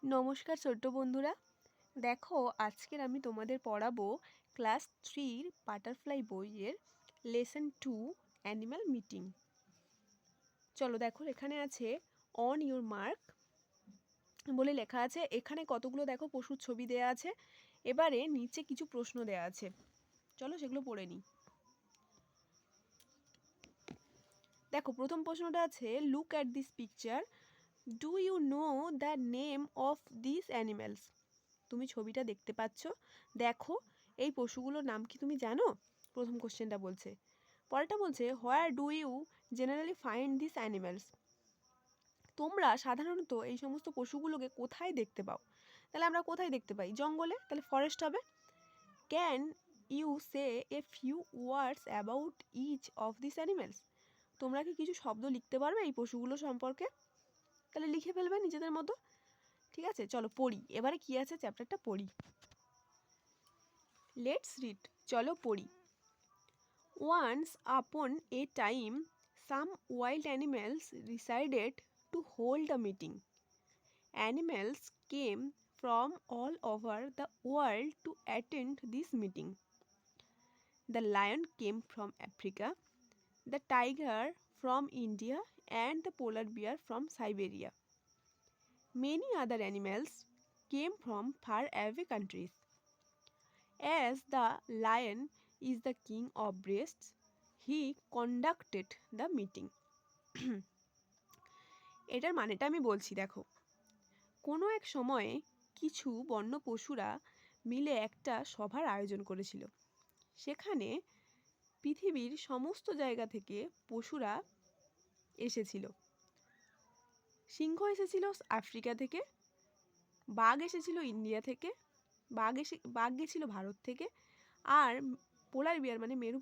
নমস্কার ছোট্ট বন্ধুরা, দেখো আজকের আমি তোমাদের পড়াবো ক্লাস 3 বাটারফ্লাই বইয়ের লেসন 2 অ্যানিম্যাল মিটিং। চলো দেখো, এখানে আছে অন ইউর মার্ক বলে লেখা আছে। এখানে কতগুলো দেখো পশুর ছবি দেয়া আছে। এবারে নিচে কিছু প্রশ্ন দেয়া আছে, চলো সেগুলো পড়ে নিই। দেখো প্রথম প্রশ্নটা আছে, look at this picture, do you know the name of this animals. তুমি ছবিটা দেখতে পাচ্ছ, দেখো এই পশুগুলোর নাম কি তুমি জানো? প্রথম কোশ্চেনটা বলছে। পরেরটা বলছে, where do you generally find this animals. তোমরা সাধারণত এই সমস্ত পশুগুলোকে কোথায় দেখতে পাও? তাহলে আমরা কোথায় দেখতে পাই? জঙ্গলে, তাহলে ফরেস্ট হবে। Can you say a few words about each of this animals. তোমরা কি কিছু শব্দ লিখতে পারবে এই পশুগুলো সম্পর্কে? তাহলে লিখে ফেলবে নিজেদের মতো। ঠিক আছে, চলো পড়ি। এবারে কি আছে চ্যাপ্টারটা পড়ি। লেটস রিড, চলো পড়ি। Once upon a time, some wild animals decided to hold a meeting. Animals came from all over the world to attend this meeting. The lion came from Africa, the tiger from India, and the polar bear from Siberia. Many other animals came from faraway countries. As the lion is the king of beasts, he conducted the meeting. এটার মানেটা আমি বলছি, দেখো। কোনো এক সময়ে কিছু বন্য পশুরা মিলে একটা সভার আয়োজন করেছিল। সেখানে পৃথিবীর সমস্ত জায়গা থেকে পশুরা এসেছিল। সিংহ এসেছিল আফ্রিকা থেকে, বাঘ এসেছিল ইন্ডিয়া থেকে, বাঘ গেছিল ভারত থেকে, আর পোলার বিয়ার মানে মেরু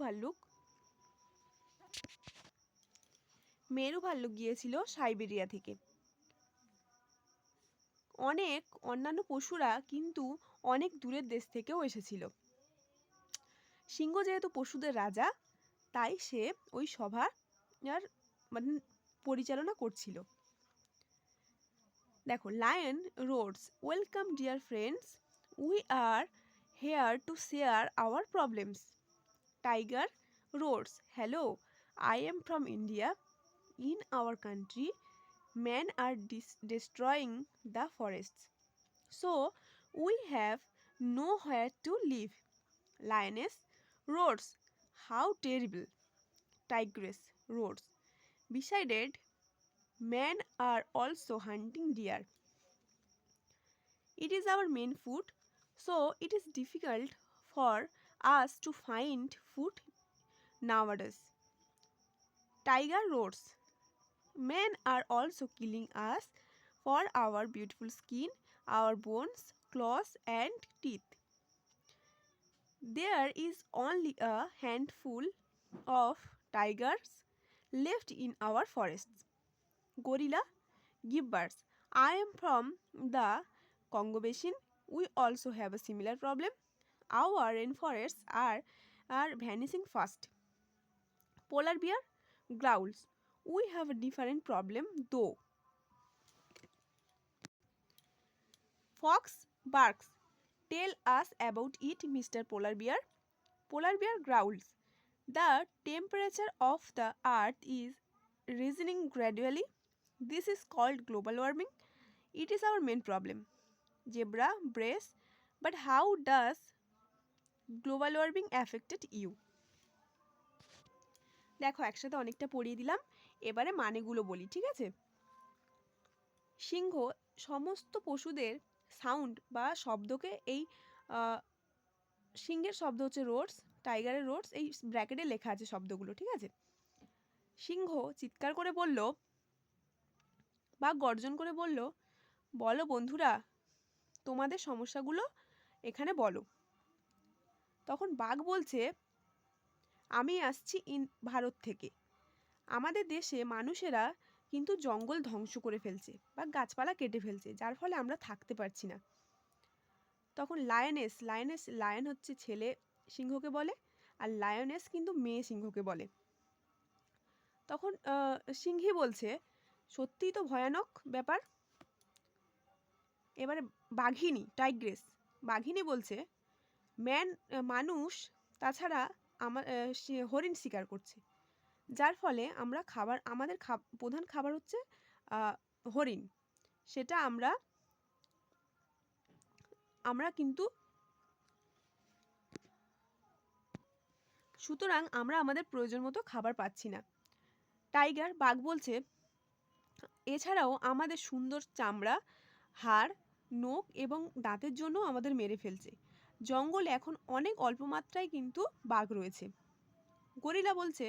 ভাল্লুক গিয়েছিল সাইবেরিয়া থেকে। অনেক অন্যান্য পশুরা কিন্তু অনেক দূরের দেশ থেকেও এসেছিল। সিংহ যেহেতু পশুদের রাজা, তাই সে ওই সভার মানে পরিচালনা করছিল। দেখো, lion roars, welcome dear friends, we are here to share our problems. Tiger roars, hello, I am from India. In our country men are destroying the forests, so we have nowhere to live. Lioness roars, how terrible. Tigress roars, besides, men are also hunting deer. It is our main food, so it is difficult for us to find food nowadays. Tiger roars, men are also killing us for our beautiful skin, our bones, claws, and teeth. There is only a handful of tigers left in our forests. Gorilla gibbers, I am from the Congo Basin. We also have a similar problem. Our rainforests are vanishing fast. Polar bear growls, we have a different problem though. Fox barks, tell us about it, Mr. Polar Bear. Polar bear growls, the temperature of the earth is rising gradually. This is called global warming. It is our main problem. Zebra brace, but how does global warming affected you? দেখো, একসাথে অনেকটা পড়িয়ে দিলাম। এবারে মানেগুলো বলি, ঠিক আছে? সিংহ সমস্ত পশুদের সাউন্ড বা শব্দকে, এই সিংহের শব্দ হচ্ছে রোডস, টাইগারের রোডস, এই ব্র্যাকেটে লেখা আছে শব্দগুলো, ঠিক আছে? সিংহ চিৎকার করে বলল বা গর্জন করে বলল, বলো বন্ধুরা, তোমাদের সমস্যাগুলো এখানে বলো। তখন বাঘ বলছে, আমি আসছি ভারত থেকে। আমাদের দেশে মানুষেরা কিন্তু জঙ্গল ধ্বংস করে ফেলছে বা গাছপালা কেটে ফেলছে, যার ফলে আমরা থাকতে পারছি না। তখন লায়ন হচ্ছে ছেলে সিংহকে বলে, আর লায়নেস কিন্তু মেয়ে সিংহকে বলে। তখন সিংহী বলছে, সত্যিই তো ভয়ানক ব্যাপার। এবারে বাঘিনী, টাইগ্রেস, বাঘিনী বলছে মানুষ তাছাড়া হরিণ শিকার করছে, যার ফলে আমরা আমাদের প্রধান খাবার হচ্ছে হরিণ, সেটা আমরা কিন্তু সুতরাং আমরা আমাদের প্রয়োজন মতো খাবার পাচ্ছি না। টাইগার, বাঘ বলছে এছাড়াও আমাদের সুন্দর চামড়া, হাড়, নখ এবং দাঁতের জন্য আমাদের মেরে ফেলছে। জঙ্গলে এখন অনেক অল্প মাত্রায় কিন্তু বাঘ রয়েছে। গরিলা বলছে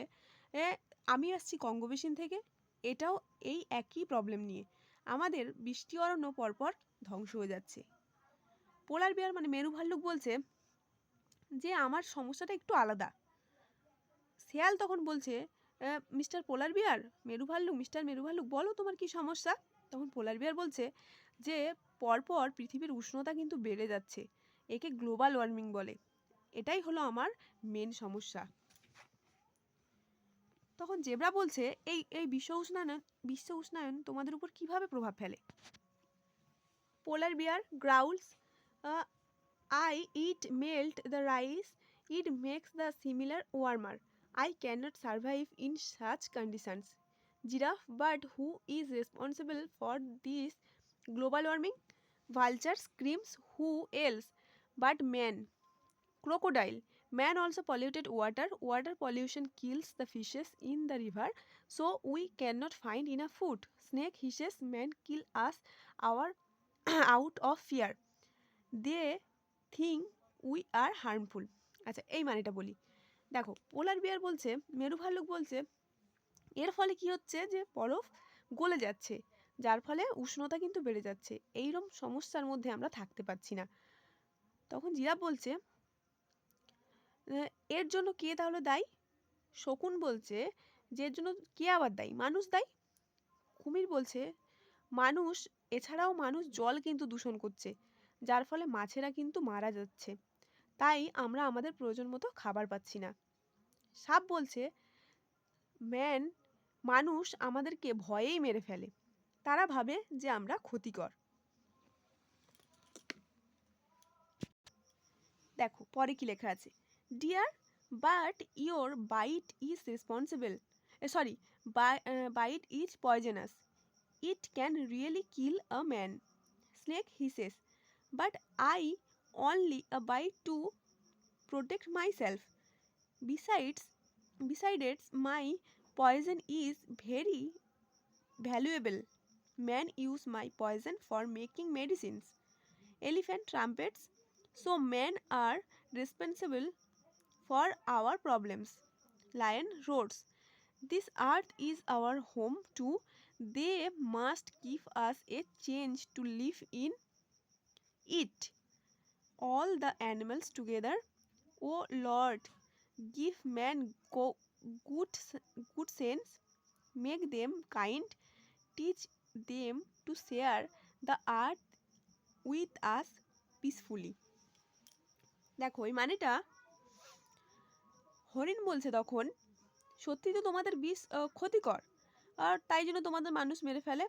আমি আসছি কঙ্গো বেসিন থেকে, এটাও এই একই প্রবলেম নিয়ে, আমাদের বৃষ্টি অরণ্য পরপর ধ্বংস হয়ে যাচ্ছে। পোলার বিয়ার মানে মেরু ভাল্লুক বলছে যে আমার সমস্যাটা একটু আলাদা। শেয়াল তখন বলছে মিস্টার পোলার বিয়ার, মিস্টার মেরু ভাল্লুক, বলো তোমার কি সমস্যা। তখন পোলার বিয়ার বলছে যে পরপর পৃথিবীর উষ্ণতা কিন্তু বেড়ে যাচ্ছে, একে গ্লোবাল ওয়ার্মিং বলে, এটাই হলো আমার মেন সমস্যা। তখন জেব্রা বলছে এই বিশ্ব উষ্ণায়ন তোমাদের উপর কিভাবে প্রভাব ফেলে। পোলার বিয়ার গ্রাউলস, I eat melt the rice, it makes the similar warmer. I cannot survive in such conditions. Giraffe, but who is responsible for this global warming? Vulture screams, who else but man? Crocodile, man also polluted water. Water pollution kills the fishes in the river, so we cannot find enough food. Snake hisses, man kill us out of fear. They think we are harmful. আচ্ছা, এই মানেটা বলি। দেখো, পোলার বিয়ার বলছে, মেরু ভাল্লুক বলছে এর ফলে কি হচ্ছে যে বরফ গলে যাচ্ছে, যার ফলে উষ্ণতা কিন্তু বেড়ে যাচ্ছে, এইরকম সমস্যার মধ্যে আমরা থাকতে পারছি না। তখন জিরাফ বলছে এর জন্য কে তাহলে দায়ী? শকুন বলছে যে এর জন্য কে আবার দায়ী? মানুষ দায়ী। কুমির বলছে এছাড়াও মানুষ জল কিন্তু দূষণ করছে, যার ফলে মাছেরা কিন্তু মারা যাচ্ছে, তাই আমরা আমাদের প্রয়োজন মতো খাবার পাচ্ছি না। সাপ বলছে মানুষ আমাদেরকে ভয়েই মেরে ফেলে, তারা ভাবে যে আমরা ক্ষতিকর। দেখো পরে কি লেখা আছে, dear but your bite is responsible, bite is poisonous, it can really kill a man. Snake hisses, but I only bite to protect myself. Besides, my poison is very valuable. Man use my poison for making medicines. Elephant trumpets, so men are responsible for our problems. Lion roars, this earth is our home too. They must give us a chance to live in it. All the animals together, oh Lord, give man good sense, make them kind, teach them to share the earth with us peacefully. দেখো এই মানেটা, হরিণ বলছে তখন সত্যি তো তোমাদের বিষ ক্ষতিকর, আর তাই জন্য তোমাদের মানুষ মেরে ফেলে।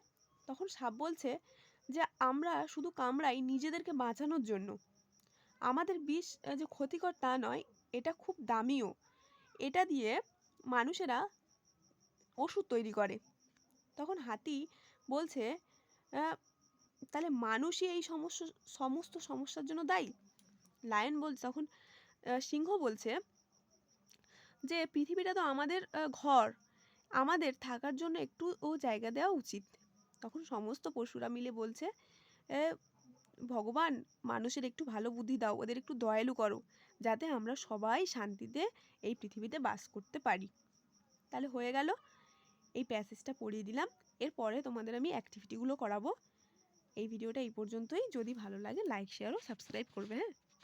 তখন সাপ বলছে যে আমরা শুধু কামড়াই নিজেদেরকে বাঁচানোর জন্য, আমাদের বিষ যে ক্ষতিকর তা নয়, এটা খুব দামিও, এটা দিয়ে মানুষেরা ওষুধ তৈরি করে। তখন হাতি বলছে তাহলে মানুষই এই সমস্ত সমস্যার জন্য দায়ী। লায়ন বলছে, তখন সিংহ বলছে যে পৃথিবীটা তো আমাদের ঘর, আমাদের থাকার জন্য একটু জায়গা দেওয়া উচিত। তখন সমস্ত পশুরা মিলে বলছে ভগবান, মানুষের একটু ভালো বুদ্ধি দাও, ওদের একটু দয়ালু করো, যাতে আমরা সবাই শান্তিতে এই পৃথিবীতে বাস করতে পারি। তাহলে হয়ে গেল, এই প্যাসেজটা পড়িয়ে দিলাম, এরপরে তোমাদের আমি অ্যাক্টিভিটিগুলো করাবো। এই ভিডিওটা এই পর্যন্তই, যদি ভালো লাগে লাইক শেয়ার ও সাবস্ক্রাইব করবে। হ্যাঁ।